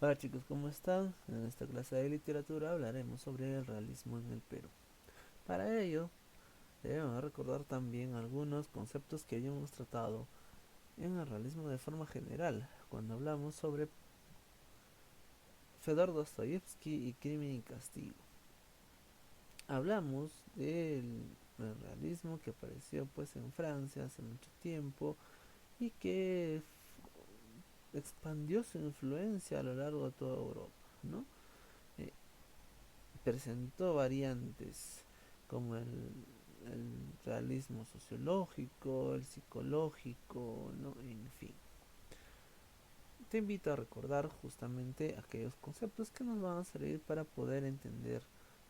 Hola chicos, ¿cómo están? En esta clase de literatura hablaremos sobre el realismo en el Perú. Para ello, debemos recordar también algunos conceptos que habíamos tratado en el realismo de forma general, cuando hablamos sobre Fedor Dostoyevsky y Crimen y Castigo. Hablamos del realismo que apareció pues en Francia hace mucho tiempo y que expandió su influencia a lo largo de toda Europa, ¿no? Eh, Presentó variantes como el realismo sociológico, el psicológico, ¿no? En fin. Te invito a recordar justamente aquellos conceptos que nos van a servir para poder entender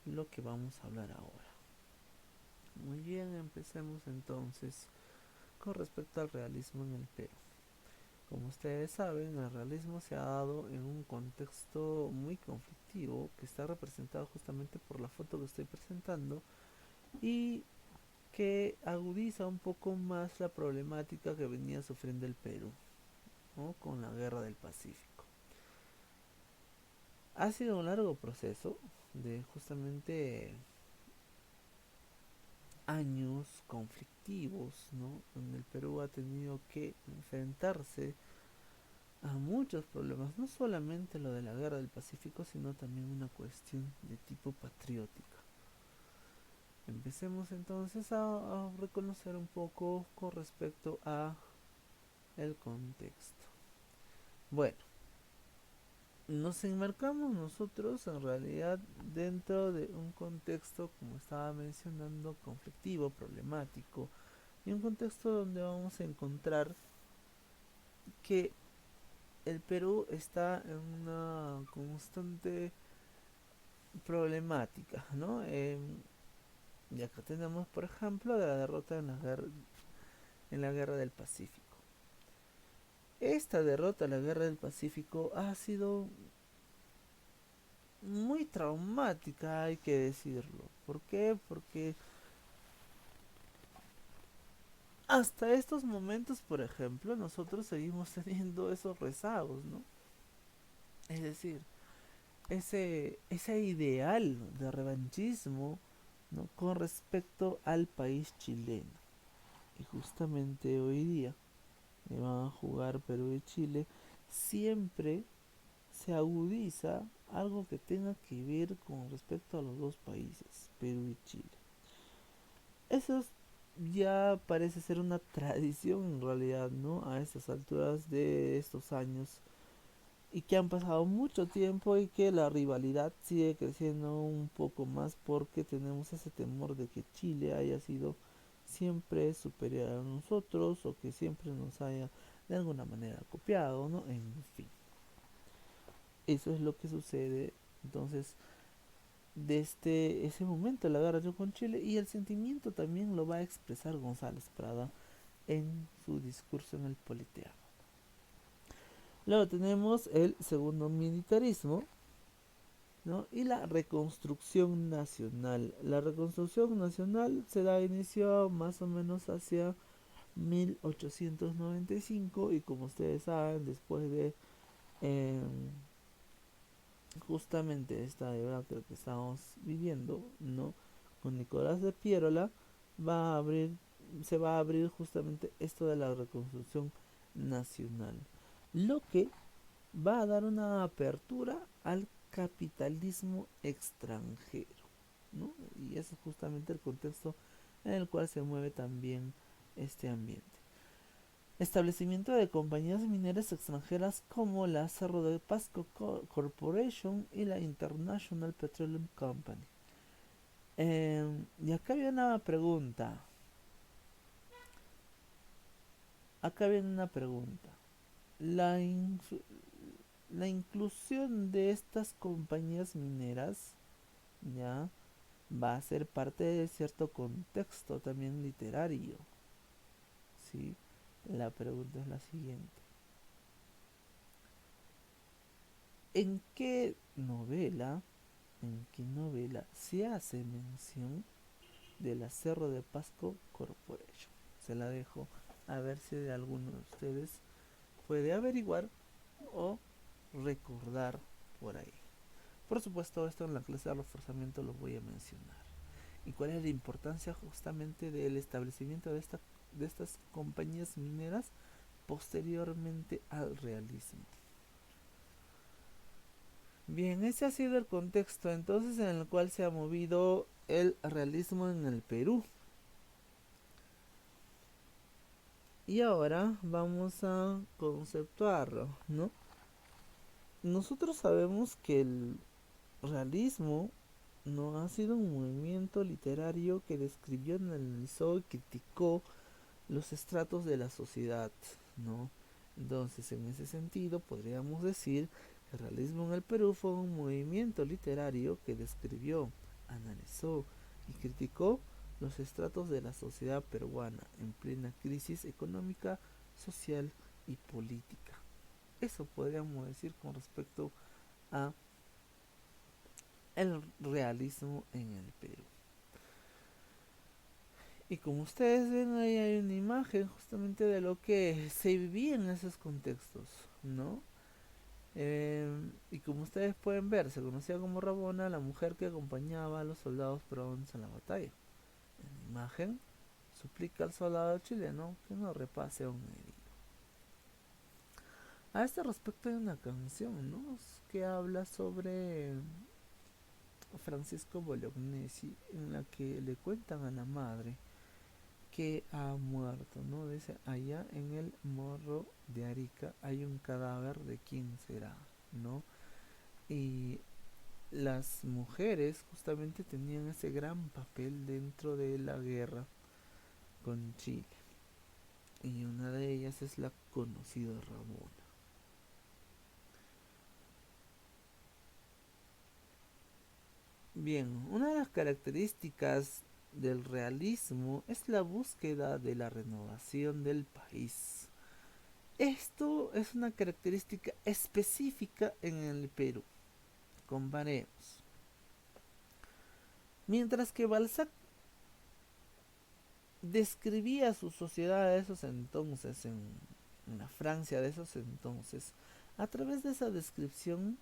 lo que vamos a hablar ahora. Muy bien, empecemos entonces con respecto al realismo en el Perú. Como ustedes saben, el realismo se ha dado en un contexto muy conflictivo que está representado justamente por la foto que estoy presentando y que agudiza un poco más la problemática que venía sufriendo el Perú, ¿no? Con la guerra del Pacífico. Ha sido un largo proceso de justamente años conflictivos, ¿no? Donde el Perú ha tenido que enfrentarse a muchos problemas, no solamente lo de la guerra del Pacífico, sino también una cuestión de tipo patriótica. Empecemos entonces a reconocer un poco con respecto a el contexto. Bueno, nos enmarcamos nosotros en realidad dentro de un contexto, como estaba mencionando, conflictivo, problemático, y un contexto donde vamos a encontrar que el Perú está en una constante problemática, ¿no? Y acá tenemos, por ejemplo, de la derrota en la guerra del Pacífico. Esta derrota en la guerra del Pacífico ha sido muy traumática, hay que decirlo. ¿Por qué? Porque hasta estos momentos, por ejemplo, nosotros seguimos teniendo esos rezagos, ¿no? Es decir, ese ideal de revanchismo, ¿no? Con respecto al país chileno. Y justamente hoy día, que van a jugar Perú y Chile, siempre se agudiza algo que tenga que ver con respecto a los dos países, Perú y Chile. Eso ya parece ser una tradición en realidad, ¿no? A estas alturas de estos años y que han pasado mucho tiempo y que la rivalidad sigue creciendo un poco más porque tenemos ese temor de que Chile haya sido siempre superior a nosotros o que siempre nos haya de alguna manera copiado, ¿no? En fin, eso es lo que sucede. Entonces, desde ese momento la guerra con Chile y el sentimiento también lo va a expresar González Prada en su discurso en el Politeama. Luego tenemos el segundo militarismo, ¿no? Y la reconstrucción nacional. La reconstrucción nacional se da inicio más o menos hacia 1895 y como ustedes saben, después de eh, justamente esta debate que estamos viviendo, ¿no? Con Nicolás de Piérola va a abrir, se va a abrir justamente esto de la reconstrucción nacional, lo que va a dar una apertura al capitalismo extranjero, ¿no? Y ese es justamente el contexto en el cual se mueve también este ambiente. Establecimiento de compañías mineras extranjeras como la Cerro de Pasco Corporation y la International Petroleum Company. Y acá viene una pregunta. Acá viene una pregunta. La, inf- la inclusión de estas compañías mineras ya va a ser parte de cierto contexto también literario. ¿Sí? La pregunta es la siguiente. ¿En qué novela, en qué novela se hace mención del Cerro de Pasco Corporation? Se la dejo a ver si de alguno de ustedes puede averiguar o recordar por ahí. Por supuesto, esto en la clase de reforzamiento lo voy a mencionar. ¿Y cuál es la importancia justamente del establecimiento de estas compañías mineras posteriormente al realismo? Bien, ese ha sido el contexto entonces en el cual se ha movido el realismo en el Perú. Y ahora vamos a conceptuarlo, ¿no? Nosotros sabemos que el realismo no ha sido un movimiento literario que describió, analizó y criticó los estratos de la sociedad, ¿no? Entonces, en ese sentido, podríamos decir que el realismo en el Perú fue un movimiento literario que describió, analizó y criticó los estratos de la sociedad peruana en plena crisis económica, social y política. Eso podríamos decir con respecto a el realismo en el Perú. Y como ustedes ven, ahí hay una imagen justamente de lo que se vivía en esos contextos, ¿no? Y como ustedes pueden ver, se conocía como Rabona, la mujer que acompañaba a los soldados peruanos en la batalla. En la imagen, suplica al soldado chileno que no repase a un herido. A este respecto hay una canción, ¿no? Que habla sobre Francisco Bolognesi, en la que le cuentan a la madre que ha muerto, ¿no? Dice, allá en el morro de Arica hay un cadáver de quién será, ¿no? Y las mujeres justamente tenían ese gran papel dentro de la guerra con Chile. Y una de ellas es la conocida Ramona. Bien, una de las características del realismo es la búsqueda de la renovación del país. Esto es una característica específica en el Perú. Comparemos. Mientras que Balzac describía su sociedad de esos entonces, en la Francia de esos entonces, a través de esa descripción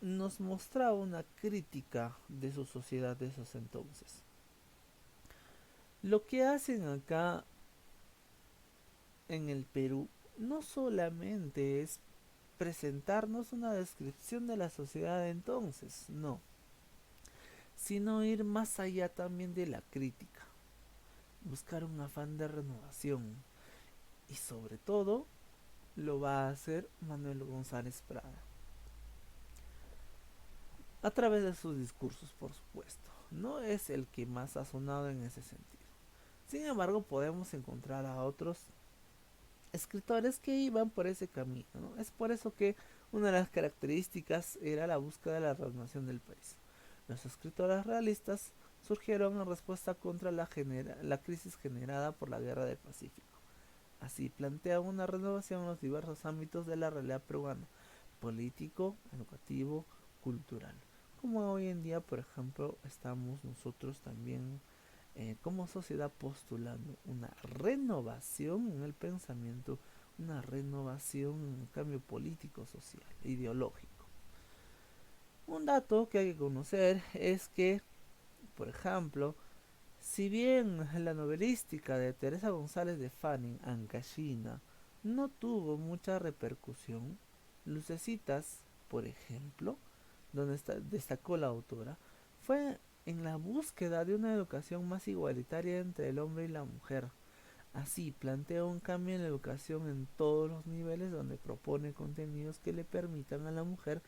nos mostraba una crítica de su sociedad de esos entonces. Lo que hacen acá en el Perú no solamente es presentarnos una descripción de la sociedad de entonces, no, sino ir más allá también de la crítica, buscar un afán de renovación y sobre todo lo va a hacer Manuel González Prada a través de sus discursos, por supuesto. No es el que más ha sonado en ese sentido. Sin embargo, podemos encontrar a otros escritores que iban por ese camino, ¿no? Es por eso que una de las características era la búsqueda de la renovación del país. Los escritores realistas surgieron en respuesta contra la crisis generada por la Guerra del Pacífico. Así plantea una renovación en los diversos ámbitos de la realidad peruana, político, educativo, cultural. Como hoy en día, por ejemplo, estamos nosotros también como sociedad postulando una renovación en el pensamiento, una renovación en el cambio político, social, ideológico. Un dato que hay que conocer es que, por ejemplo, si bien la novelística de Teresa González de Fanning, Ancashina, no tuvo mucha repercusión, Lucecitas, por ejemplo, donde destacó la autora, fue en la búsqueda de una educación más igualitaria entre el hombre y la mujer. Así, plantea un cambio en la educación en todos los niveles donde propone contenidos que le permitan a la mujer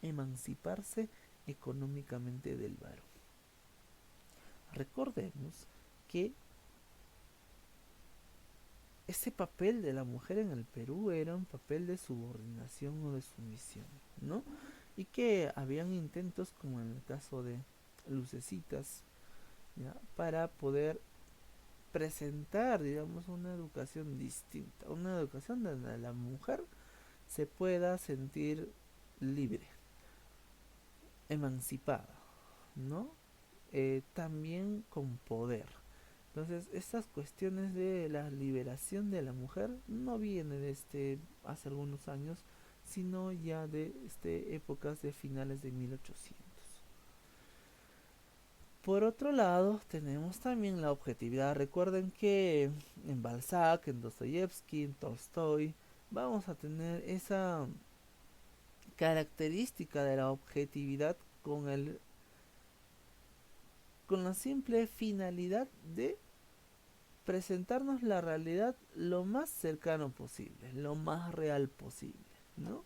emanciparse económicamente del varón. Recordemos que ese papel de la mujer en el Perú era un papel de subordinación o de sumisión, ¿no? Y que habían intentos, como en el caso de Lucecitas, ¿ya? Para poder presentar, digamos, una educación distinta, una educación donde la mujer se pueda sentir libre, emancipada, ¿no? También con poder. Entonces, estas cuestiones de la liberación de la mujer no viene desde hace algunos años, sino ya de épocas de finales de 1800. Por otro lado, tenemos también la objetividad. Recuerden que en Balzac, en Dostoyevsky, en Tolstoy, vamos a tener esa característica de la objetividad con la simple finalidad de presentarnos la realidad lo más cercano posible, lo más real posible, ¿no?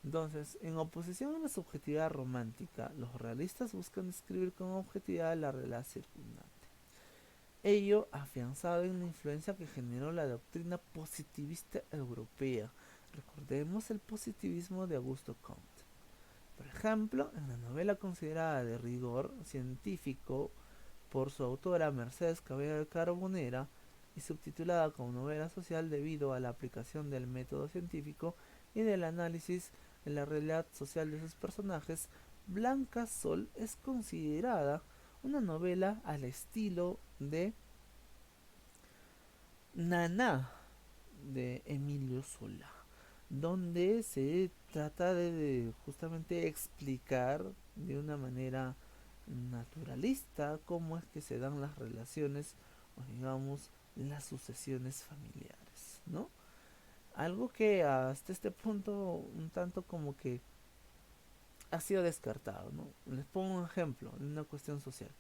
Entonces, en oposición a la subjetividad romántica, los realistas buscan describir con objetividad la realidad circundante. Ello afianzado en la influencia que generó la doctrina positivista europea. Recordemos el positivismo de Augusto Comte. Por ejemplo, en la novela considerada de rigor científico por su autora Mercedes Cabello de Carbonera y subtitulada como novela social debido a la aplicación del método científico y del análisis en la realidad social de sus personajes, Blanca Sol es considerada una novela al estilo de Naná de Emilio Zola, donde se trata de justamente explicar de una manera naturalista cómo es que se dan las relaciones o digamos las sucesiones familiares, ¿no? Algo que hasta este punto un tanto como que ha sido descartado, ¿no? Les pongo un ejemplo de una cuestión social.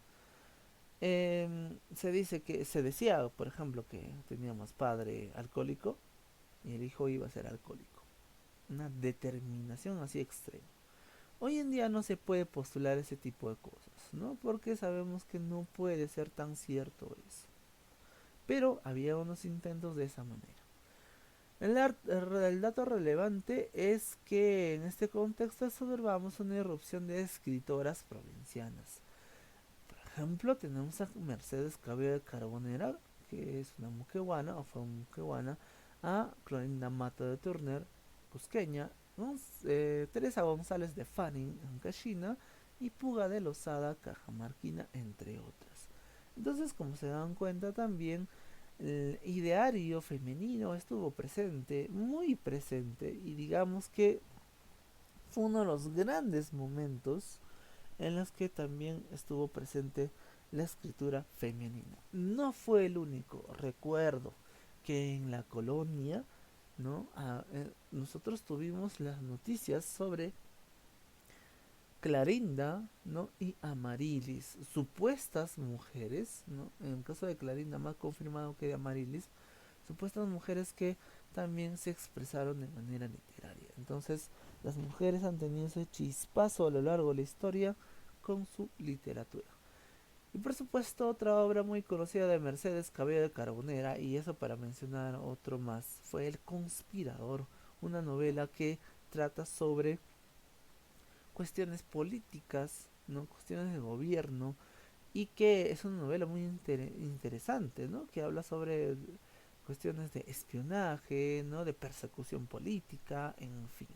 Se decía, por ejemplo, que teníamos padre alcohólico y el hijo iba a ser alcohólico. Una determinación así extrema. Hoy en día no se puede postular ese tipo de cosas, ¿no? Porque sabemos que no puede ser tan cierto eso. Pero había unos intentos de esa manera. El dato relevante es que en este contexto observamos una irrupción de escritoras provincianas. Por ejemplo, tenemos a Mercedes Cabello de Carbonera, que es una muquehuana, o fue una muquehuana, a Clorinda Mato de Turner, cusqueña, Teresa González de Fanning, ancashina, y Puga de Lozada, cajamarquina, entre otras. Entonces, como se dan cuenta también, el ideario femenino estuvo presente, muy presente, y digamos que fue uno de los grandes momentos en los que también estuvo presente la escritura femenina. No fue el único, recuerdo que en la colonia, ¿no? Nosotros tuvimos las noticias sobre Clarinda, ¿no? Y Amarilis, supuestas mujeres, ¿no? En el caso de Clarinda, más confirmado que de Amarilis, supuestas mujeres que también se expresaron de manera literaria. Entonces, las mujeres han tenido ese chispazo a lo largo de la historia con su literatura. Y por supuesto, otra obra muy conocida de Mercedes Cabello de Carbonera, y eso para mencionar otro más, fue El Conspirador, una novela que trata sobre cuestiones políticas, ¿no? Cuestiones de gobierno, y que es una novela muy interesante, ¿no? Que habla sobre cuestiones de espionaje, ¿no? De persecución política, en fin.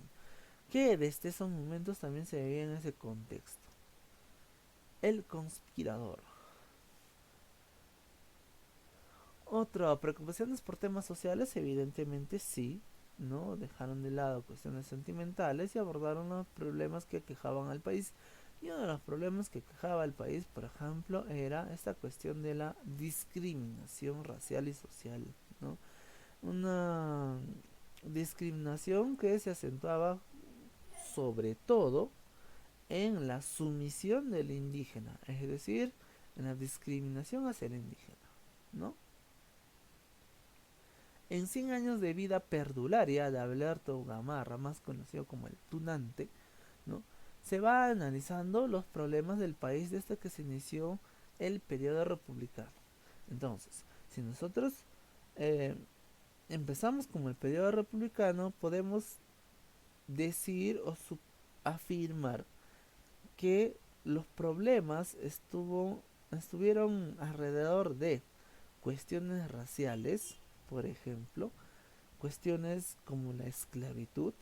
Que desde esos momentos también se veía en ese contexto. El Conspirador. Otra, preocupaciones por temas sociales, evidentemente sí, ¿no? Dejaron de lado cuestiones sentimentales y abordaron los problemas que aquejaban al país. Y uno de los problemas que quejaba al país, por ejemplo, era esta cuestión de la discriminación racial y social, ¿no? Una discriminación que se acentuaba sobre todo en la sumisión del indígena, es decir, en la discriminación hacia el indígena, ¿no? En 100 años de vida perdularia de Alberto Gamarra, más conocido como el Tunante, ¿no? Se va analizando los problemas del país desde que se inició el periodo republicano. Entonces, si nosotros eh, empezamos con el periodo republicano, podemos decir o afirmar que los problemas estuvieron alrededor de cuestiones raciales, por ejemplo, cuestiones como la esclavitud,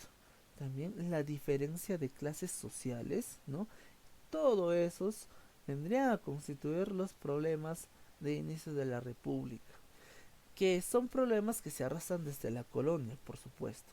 también la diferencia de clases sociales, ¿no? Todo esos vendrían a constituir los problemas de inicio de la República, que son problemas que se arrastran desde la colonia, por supuesto.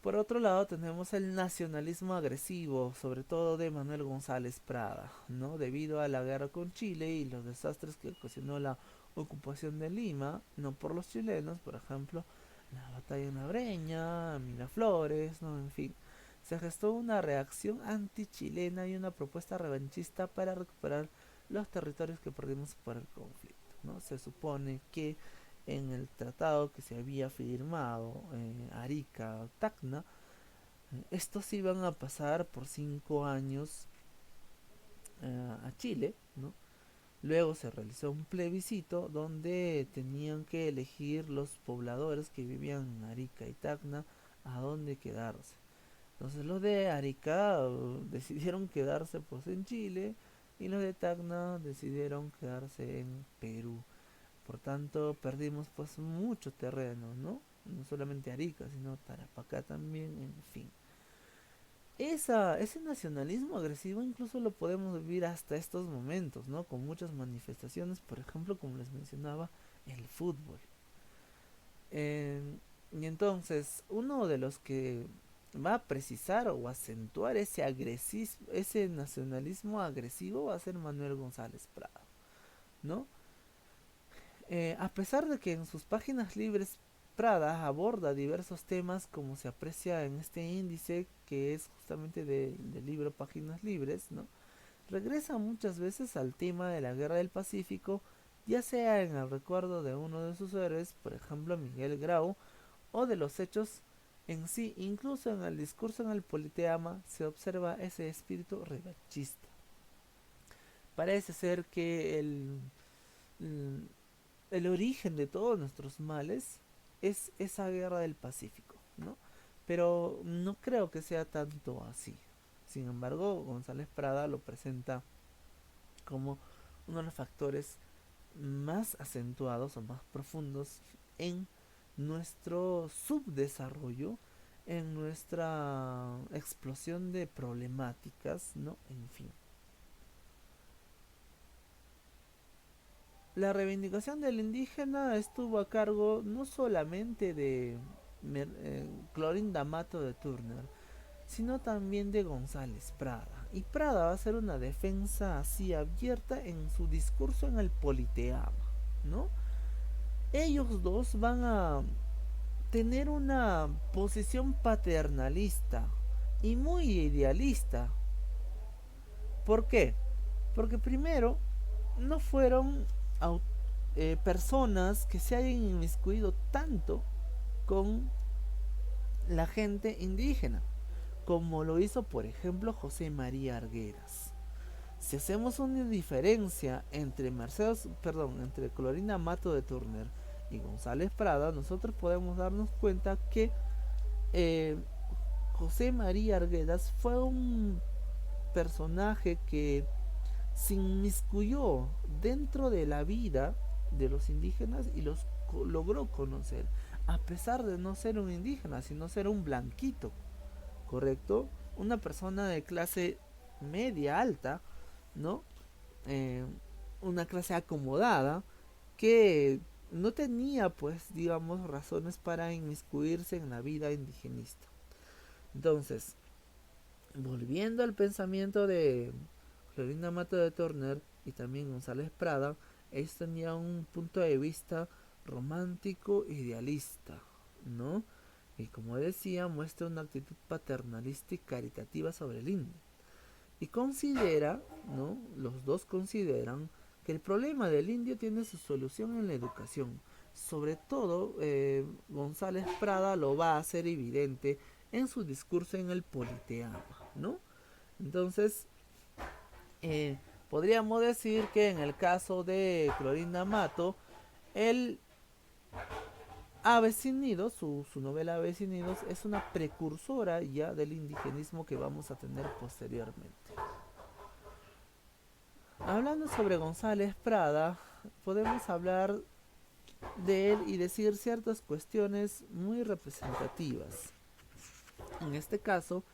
Por otro lado tenemos el nacionalismo agresivo, sobre todo de Manuel González Prada, ¿no? Debido a la guerra con Chile y los desastres que ocasionó la ocupación de Lima, no por los chilenos, por ejemplo, la batalla en la Breña, Miraflores, ¿no? En fin, se gestó una reacción antichilena y una propuesta revanchista para recuperar los territorios que perdimos por el conflicto, ¿no? Se supone que en el tratado que se había firmado, Arica, Tacna, estos iban a pasar por 5 años a Chile, ¿no? Luego se realizó un plebiscito donde tenían que elegir los pobladores que vivían en Arica y Tacna a dónde quedarse. Entonces los de Arica decidieron quedarse pues en Chile y los de Tacna decidieron quedarse en Perú. Por tanto, perdimos pues mucho terreno, ¿no? No solamente Arica, sino Tarapacá también, en fin. Ese nacionalismo agresivo incluso lo podemos vivir hasta estos momentos, ¿no? Con muchas manifestaciones, por ejemplo, como les mencionaba, el fútbol. Eh, y entonces, uno de los que va a precisar o acentuar ese nacionalismo agresivo va a ser Manuel González Prado, ¿no? A pesar de que en sus páginas libres Prada aborda diversos temas como se aprecia en este índice que es justamente del libro Páginas Libres, ¿no? Regresa muchas veces al tema de la Guerra del Pacífico, ya sea en el recuerdo de uno de sus héroes, por ejemplo Miguel Grau, o de los hechos en sí. Incluso en el discurso en el Politeama se observa ese espíritu revanchista. Parece ser que el el origen de todos nuestros males es esa guerra del Pacífico, ¿no? Pero no creo que sea tanto así. Sin embargo, González Prada lo presenta como uno de los factores más acentuados o más profundos en nuestro subdesarrollo, en nuestra explosión de problemáticas, ¿no? En fin. La reivindicación del indígena estuvo a cargo no solamente de Clorinda Mato de Turner, sino también de González Prada. Y Prada va a hacer una defensa así abierta en su discurso en el Politeama, ¿no? Ellos dos van a tener una posición paternalista y muy idealista. ¿Por qué? Porque primero no fueron personas que se hayan inmiscuido tanto con la gente indígena, como lo hizo por ejemplo José María Arguedas. Si hacemos una diferencia entre Clorinda Mato de Turner y González Prada, nosotros podemos darnos cuenta que eh, José María Arguedas fue un personaje que se inmiscuyó dentro de la vida de los indígenas y los logró conocer, a pesar de no ser un indígena, sino ser un blanquito, ¿correcto? Una persona de clase media alta, ¿no? Eh, una clase acomodada que no tenía, pues, digamos, razones para inmiscuirse en la vida indigenista. Entonces, volviendo al pensamiento de Florinda Mato de Turner y también González Prada, ellos tenían un punto de vista romántico idealista, ¿no? Y como decía, muestra una actitud paternalista y caritativa sobre el indio. Y considera, ¿no? Los dos consideran que el problema del indio tiene su solución en la educación. Sobre todo, González Prada lo va a hacer evidente en su discurso en el Politeama, ¿no? Entonces, eh, podríamos decir que en el caso de Clorinda Mato, el Aves sin Nidos, su novela Aves sin Nidos, es una precursora ya del indigenismo que vamos a tener posteriormente. Hablando sobre González Prada, podemos hablar de él y decir ciertas cuestiones muy representativas. En este caso,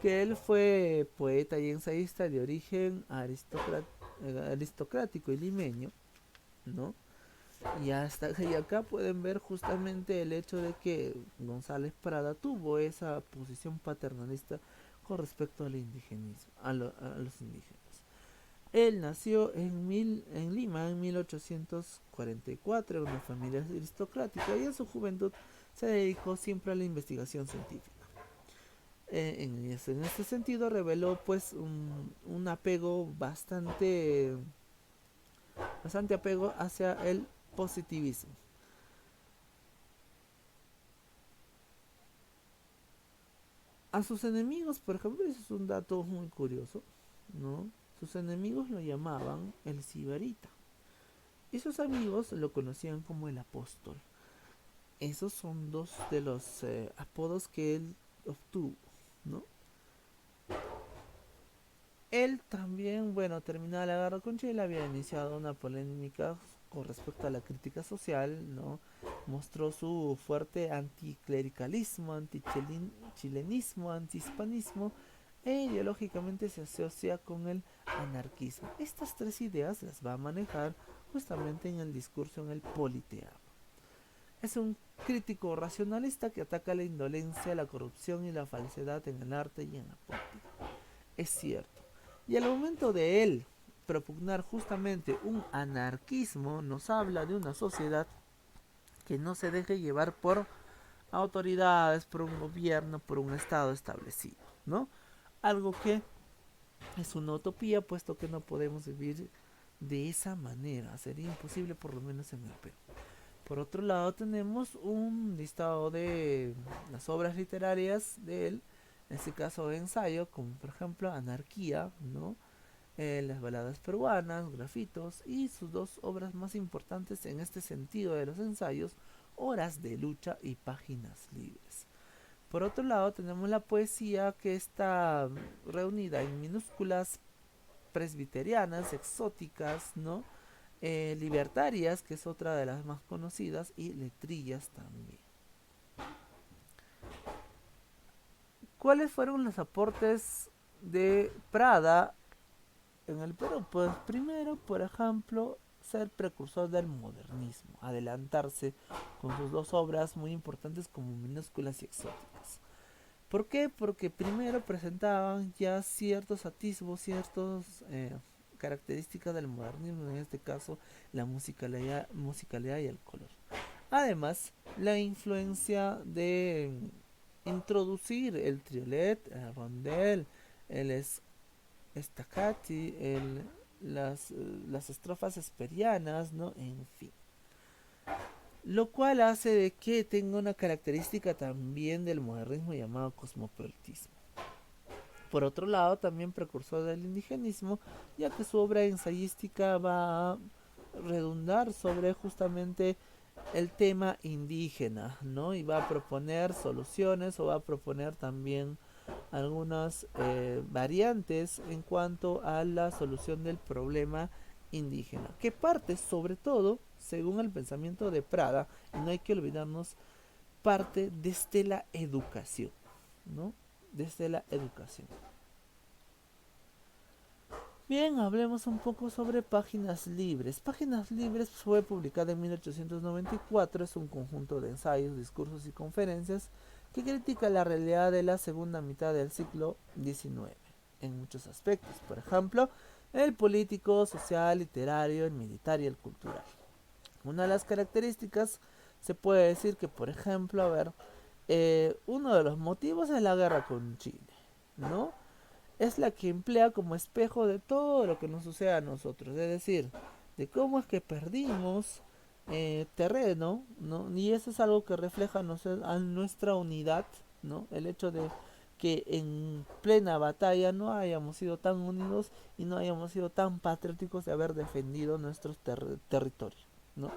que él fue poeta y ensayista de origen aristocrático y limeño, ¿no? Y acá pueden ver justamente el hecho de que González Prada tuvo esa posición paternalista con respecto al indigenismo, a los indígenas. Él nació en Lima en 1844 en una familia aristocrática y en su juventud se dedicó siempre a la investigación científica. En este sentido reveló pues un apego bastante apego hacia el positivismo. A sus enemigos, por ejemplo, eso es un dato muy curioso, ¿no? Sus enemigos lo llamaban el Sibarita y sus amigos lo conocían como el apóstol. Esos son dos de los apodos que él obtuvo, ¿no? Él también, bueno, terminada la guerra con Chile, había iniciado una polémica con respecto a la crítica social, ¿no? Mostró su fuerte anticlericalismo, antichilenismo, antihispanismo e ideológicamente se asocia con el anarquismo. Estas tres ideas las va a manejar justamente en el discurso en el Politeama. Es un crítico racionalista que ataca la indolencia, la corrupción y la falsedad en el arte y en la política. Es cierto. Y al momento de él propugnar justamente un anarquismo, nos habla de una sociedad que no se deje llevar por autoridades, por un gobierno, por un estado establecido, ¿no? Algo que es una utopía, puesto que no podemos vivir de esa manera. Sería imposible, por lo menos en el Perú. Por otro lado, tenemos un listado de las obras literarias de él, en este caso de ensayo, como por ejemplo Anarquía, ¿no? Las baladas peruanas, Grafitos y sus dos obras más importantes en este sentido de los ensayos, Horas de lucha y Páginas libres. Por otro lado, tenemos la poesía que está reunida en minúsculas presbiterianas, exóticas, ¿no? Libertarias, que es otra de las más conocidas, y letrillas también. ¿Cuáles fueron los aportes de Prada en el Perú? Pues primero, por ejemplo, ser precursor del modernismo, adelantarse con sus dos obras muy importantes como Minúsculas y Exóticas. ¿Por qué? Porque primero presentaban ya ciertos atisbos, ciertas características del modernismo, en este caso la musicalidad y el color. Además, la influencia de introducir el triolet, el rondel, el staccati, las estrofas esperianas, ¿no? En fin. Lo cual hace de que tenga una característica también del modernismo llamado cosmopolitismo. Por otro lado, también precursor del indigenismo, ya que su obra ensayística va a redundar sobre justamente el tema indígena, ¿no? Y va a proponer soluciones o va a proponer también algunas variantes en cuanto a la solución del problema indígena, que parte sobre todo, según el pensamiento de Prada, y no hay que olvidarnos, parte desde la educación, ¿no? Desde la educación. Bien, hablemos un poco sobre Páginas Libres. Páginas Libres fue publicada en 1894, es un conjunto de ensayos, discursos y conferencias que critica la realidad de la segunda mitad del siglo XIX en muchos aspectos, por ejemplo, el político, social, literario, el militar y el cultural. Una de las características se puede decir que, por ejemplo, a ver, uno de los motivos es la guerra con Chile, ¿no? Es la que emplea como espejo de todo lo que nos sucede a nosotros, es decir, de cómo es que perdimos terreno, ¿no? Y eso es algo que refleja a nuestra unidad, ¿no? El hecho de que en plena batalla no hayamos sido tan unidos y no hayamos sido tan patrióticos de haber defendido nuestros territorios, ¿no?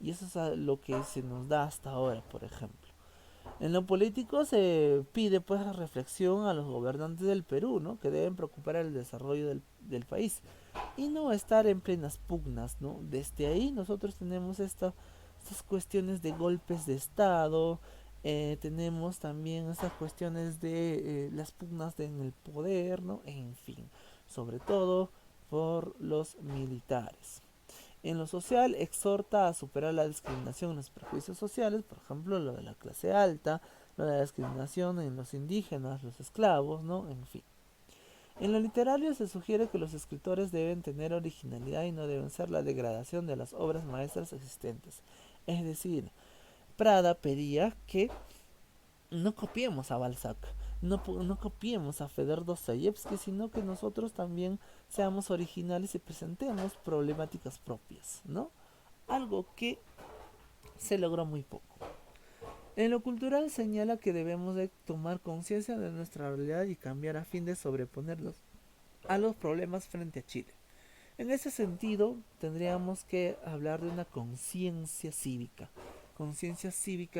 Y eso es lo que se nos da hasta ahora, por ejemplo. En lo político se pide pues reflexión a los gobernantes del Perú, ¿no? Que deben preocupar el desarrollo del país y no estar en plenas pugnas, ¿no? Desde ahí nosotros tenemos estas cuestiones de golpes de Estado, tenemos también estas cuestiones de las pugnas en el poder, ¿no? En fin, sobre todo por los militares. En lo social, exhorta a superar la discriminación y los prejuicios sociales, por ejemplo, lo de la clase alta, lo de la discriminación en los indígenas, los esclavos, ¿no? En fin. En lo literario se sugiere que los escritores deben tener originalidad y no deben ser la degradación de las obras maestras existentes. Es decir, Prada pedía que no copiemos a Balzac, no copiemos a Fedor Dostoyevsky, sino que nosotros también seamos originales y presentemos problemáticas propias, ¿no? Algo que se logró muy poco. En lo cultural señala que debemos de tomar conciencia de nuestra realidad y cambiar a fin de sobreponernos a los problemas frente a Chile. En ese sentido, tendríamos que hablar de una conciencia cívica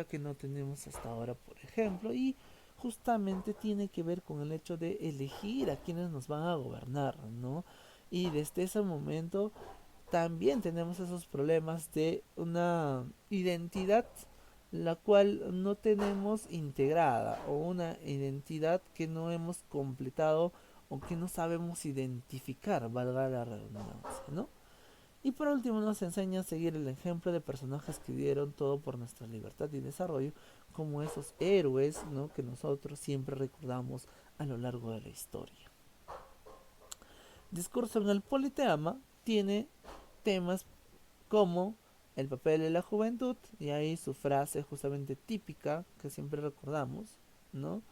que no tenemos hasta ahora, por ejemplo, y justamente tiene que ver con el hecho de elegir a quienes nos van a gobernar, ¿no? Y desde ese momento también tenemos esos problemas de una identidad la cual no tenemos integrada o una identidad que no hemos completado o que no sabemos identificar, valga la redundancia, ¿no? Y por último nos enseña a seguir el ejemplo de personajes que dieron todo por nuestra libertad y desarrollo, como esos héroes, ¿no? Que nosotros siempre recordamos a lo largo de la historia. Discurso en el Politeama tiene temas como el papel de la juventud, y ahí su frase justamente típica que siempre recordamos, ¿no?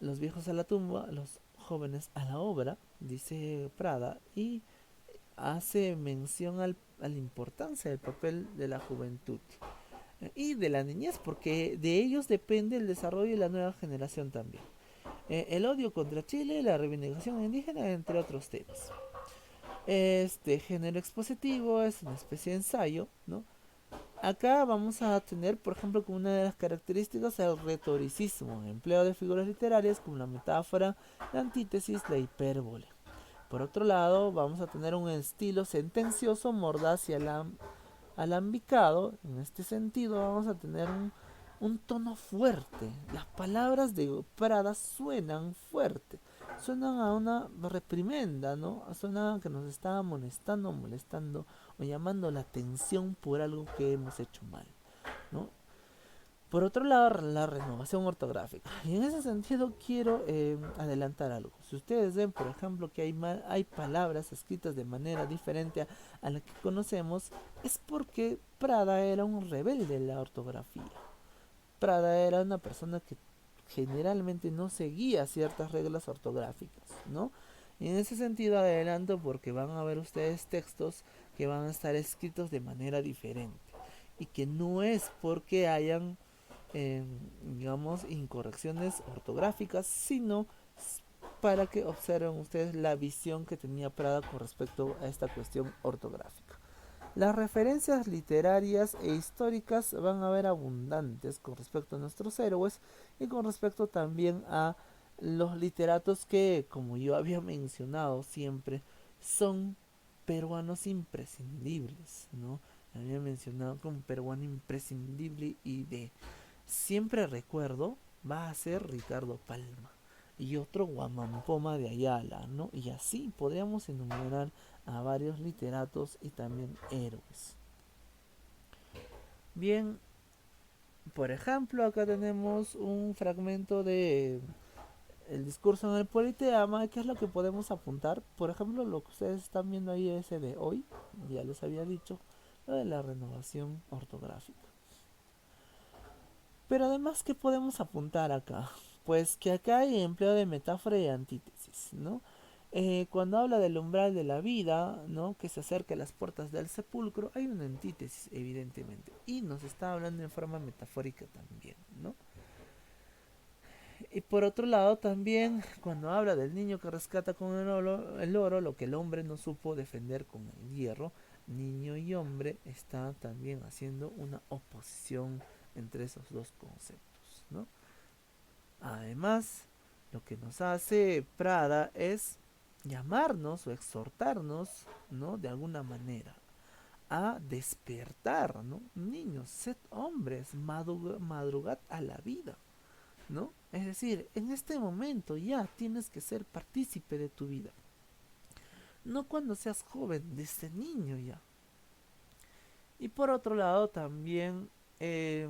Los viejos a la tumba, los jóvenes a la obra, dice Prada, y hace mención a la importancia del papel de la juventud y de la niñez, porque de ellos depende el desarrollo de la nueva generación también. El odio contra Chile, la reivindicación indígena, entre otros temas. Este género expositivo es una especie de ensayo, ¿no? Acá vamos a tener, por ejemplo, como una de las características el retoricismo, empleo de figuras literarias como la metáfora, la antítesis, la hipérbole. Por otro lado, vamos a tener un estilo sentencioso, mordaz y alambicado. En este sentido, vamos a tener un tono fuerte. Las palabras de Prada suenan fuerte, suenan a una reprimenda, ¿no? Suenan a que nos está amonestando, molestando o llamando la atención por algo que hemos hecho mal, ¿no? Por otro lado, la renovación ortográfica. Y en ese sentido quiero adelantar algo. Si ustedes ven, por ejemplo, que hay palabras escritas de manera diferente a la que conocemos, es porque Prada era un rebelde en la ortografía. Prada era una persona que generalmente no seguía ciertas reglas ortográficas, ¿no? Y en ese sentido adelanto porque van a ver ustedes textos que van a estar escritos de manera diferente y que no es porque hayan eh, digamos, incorrecciones ortográficas, sino para que observen ustedes la visión que tenía Prada con respecto a esta cuestión ortográfica. Las referencias literarias e históricas van a ver abundantes con respecto a nuestros héroes y con respecto también a los literatos que, como yo había mencionado siempre, son peruanos imprescindibles, ¿no? Había mencionado como peruano imprescindible y de siempre recuerdo va a ser Ricardo Palma y otro Guamampoma de Ayala, ¿no? Y así podríamos enumerar a varios literatos y también héroes. Bien, por ejemplo, acá tenemos un fragmento de el discurso en el Politeama, que es lo que podemos apuntar. Por ejemplo, lo que ustedes están viendo ahí ese de hoy, ya les había dicho, lo de la renovación ortográfica. Pero además, ¿qué podemos apuntar acá? Pues que acá hay empleo de metáfora y antítesis, ¿no? Cuando habla del umbral de la vida, ¿no? Que se acerca a las puertas del sepulcro, hay una antítesis, evidentemente. Y nos está hablando en forma metafórica también, ¿no? Y por otro lado, también cuando habla del niño que rescata con el oro lo que el hombre no supo defender con el hierro, niño y hombre está también haciendo una oposición entre esos dos conceptos, ¿no? Además, lo que nos hace Prada es llamarnos o exhortarnos, ¿no? De alguna manera a despertar, ¿no? Niños, sed hombres, madrugad a la vida, ¿no? Es decir, en este momento ya tienes que ser partícipe de tu vida. no cuando seas joven, desde niño ya. Y por otro lado también eh,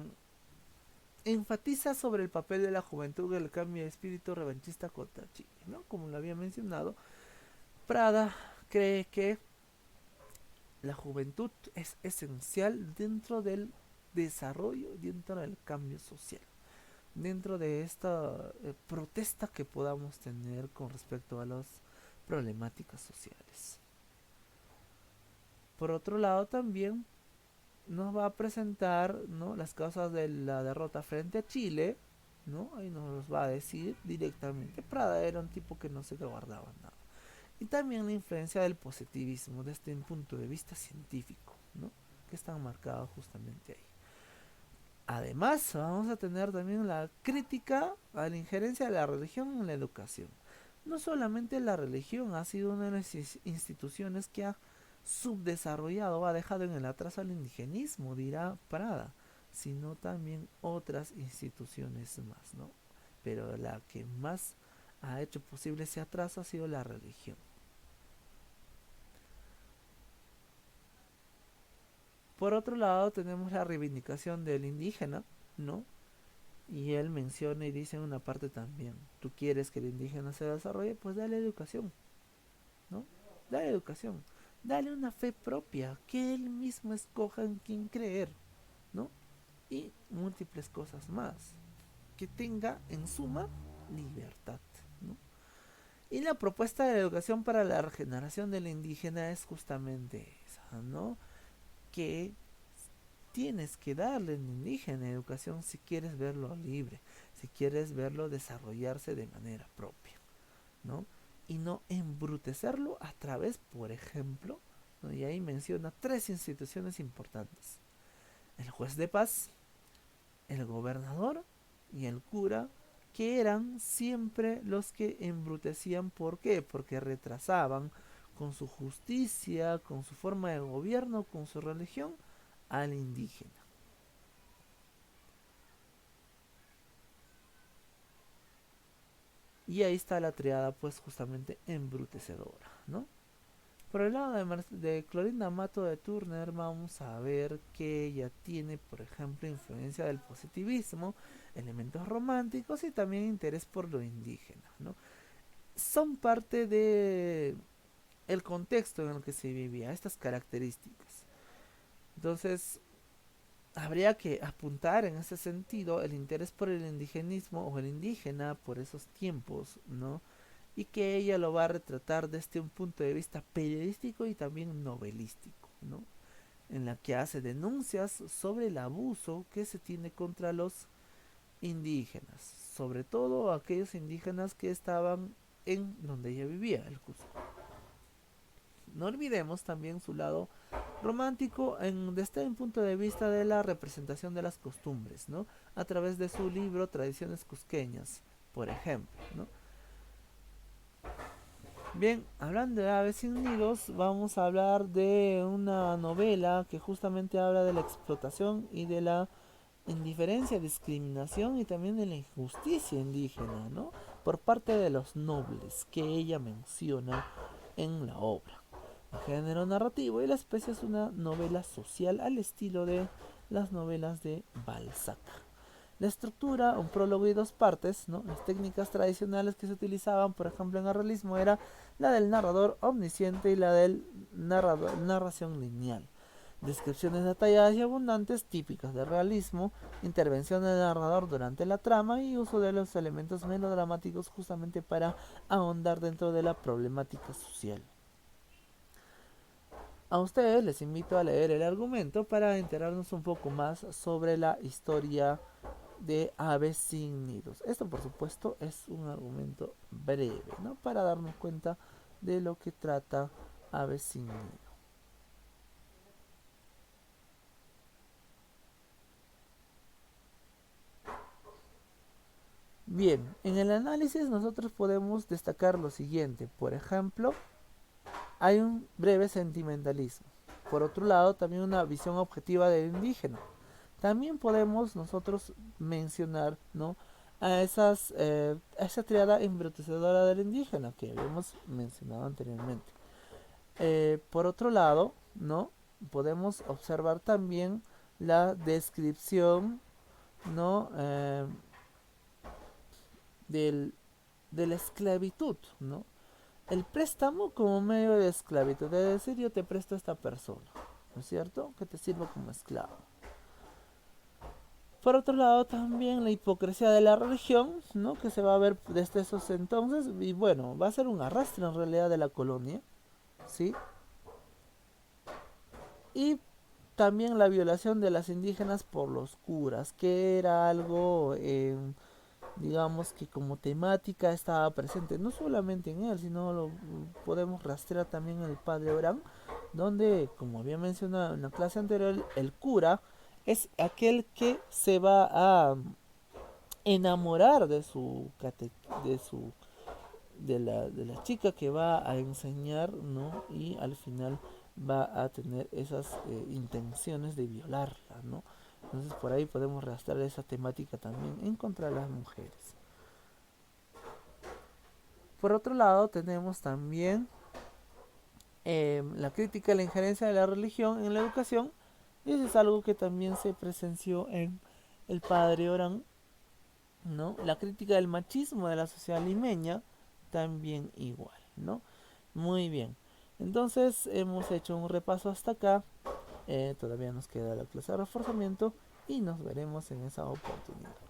enfatiza sobre el papel de la juventud en el cambio de espíritu revanchista contra Chile, ¿no? Como lo había mencionado, Prada cree que la juventud es esencial dentro del desarrollo, dentro del cambio social, dentro de esta protesta que podamos tener con respecto a las problemáticas sociales. Por otro lado, también nos va a presentar, ¿no?, las causas de la derrota frente a Chile, ¿no? Ahí nos los va a decir directamente. Prada era un tipo que no se guardaba nada. Y también la influencia del positivismo desde un punto de vista científico, ¿no?, que están marcados justamente ahí. Además, vamos a tener también la crítica a la injerencia de la religión en la educación. No solamente la religión ha sido una de las instituciones que ha subdesarrollado, ha dejado en el atraso al indigenismo, dirá Prada, sino también otras instituciones más, ¿no? Pero la que más ha hecho posible ese atraso ha sido la religión. Por otro lado, tenemos la reivindicación del indígena, ¿no? Y él menciona y dice en una parte también, tú quieres que el indígena se desarrolle, pues dale educación, ¿no? Dale educación, dale una fe propia, que él mismo escoja en quién creer, ¿no? Y múltiples cosas más, que tenga en suma libertad, ¿no? Y la propuesta de educación para la regeneración del indígena es justamente esa, ¿no? Que tienes que darle al indígena educación si quieres verlo libre, si quieres verlo desarrollarse de manera propia, ¿no? Y no embrutecerlo a través, por ejemplo, ¿no?, y ahí menciona tres instituciones importantes: el juez de paz, el gobernador y el cura, que eran siempre los que embrutecían. ¿Por qué? Porque retrasaban con su justicia, con su forma de gobierno, con su religión, al indígena. Y ahí está la triada, pues justamente embrutecedora, ¿no? Por el lado de Clorinda Mato de Turner, vamos a ver que ella tiene, por ejemplo, influencia del positivismo, elementos románticos y también interés por lo indígena, ¿no? Son parte de el contexto en el que se vivía, estas características. Entonces, habría que apuntar en ese sentido el interés por el indigenismo o el indígena por esos tiempos, ¿no? Y que ella lo va a retratar desde un punto de vista periodístico y también novelístico, ¿no? En la que hace denuncias sobre el abuso que se tiene contra los indígenas, sobre todo aquellos indígenas que estaban en donde ella vivía, el Cusco. No olvidemos también su lado romántico desde un punto de vista de la representación de las costumbres, ¿no? A través de su libro Tradiciones Cusqueñas, por ejemplo, ¿no? Bien, hablando de aves sin nidos, vamos a hablar de una novela que justamente habla de la explotación y de la indiferencia, discriminación y también de la injusticia indígena, ¿no?, por parte de los nobles, que ella menciona en la obra. El género narrativo y la especie es una novela social al estilo de las novelas de Balzac. La estructura, un prólogo y dos partes, ¿no? Las técnicas tradicionales que se utilizaban, por ejemplo, en el realismo era la del narrador omnisciente y la del narración lineal. Descripciones detalladas y abundantes, típicas del realismo, intervención del narrador durante la trama y uso de los elementos melodramáticos justamente para ahondar dentro de la problemática social. A ustedes les invito a leer el argumento para enterarnos un poco más sobre la historia de Aves sin nidos. Esto, por supuesto, es un argumento breve, ¿no?, para darnos cuenta de lo que trata Aves sin nido. Bien, en el análisis nosotros podemos destacar lo siguiente. Por ejemplo, hay un breve sentimentalismo. Por otro lado, también una visión objetiva del indígena. También podemos nosotros mencionar, ¿no?, a esa triada embrutecedora del indígena que habíamos mencionado anteriormente. Por otro lado, ¿no? Podemos observar también la descripción, ¿no? Del, de la esclavitud, ¿no? El préstamo como medio de esclavitud, es decir, yo te presto a esta persona, ¿no es cierto? Que te sirva como esclavo. Por otro lado, también la hipocresía de la religión, ¿no? Que se va a ver desde esos entonces, y bueno, va a ser un arrastre en realidad de la colonia, ¿sí? Y también la violación de las indígenas por los curas, que era algo, digamos que como temática estaba presente, no solamente en él, sino lo podemos rastrear también en el padre Abraham, donde, como había mencionado en la clase anterior, el cura es aquel que se va a enamorar de su de su de la chica que va a enseñar, ¿no? Y al final va a tener esas intenciones de violarla, ¿no? Entonces por ahí podemos rastrear esa temática también en contra de las mujeres. Por otro lado tenemos también la crítica a la injerencia de la religión en la educación, y eso es algo que también se presenció en el padre Orán, ¿no? La crítica del machismo de la sociedad limeña, también igual, ¿no? Muy bien. Entonces hemos hecho un repaso hasta acá. Todavía nos queda la clase de reforzamiento y nos veremos en esa oportunidad.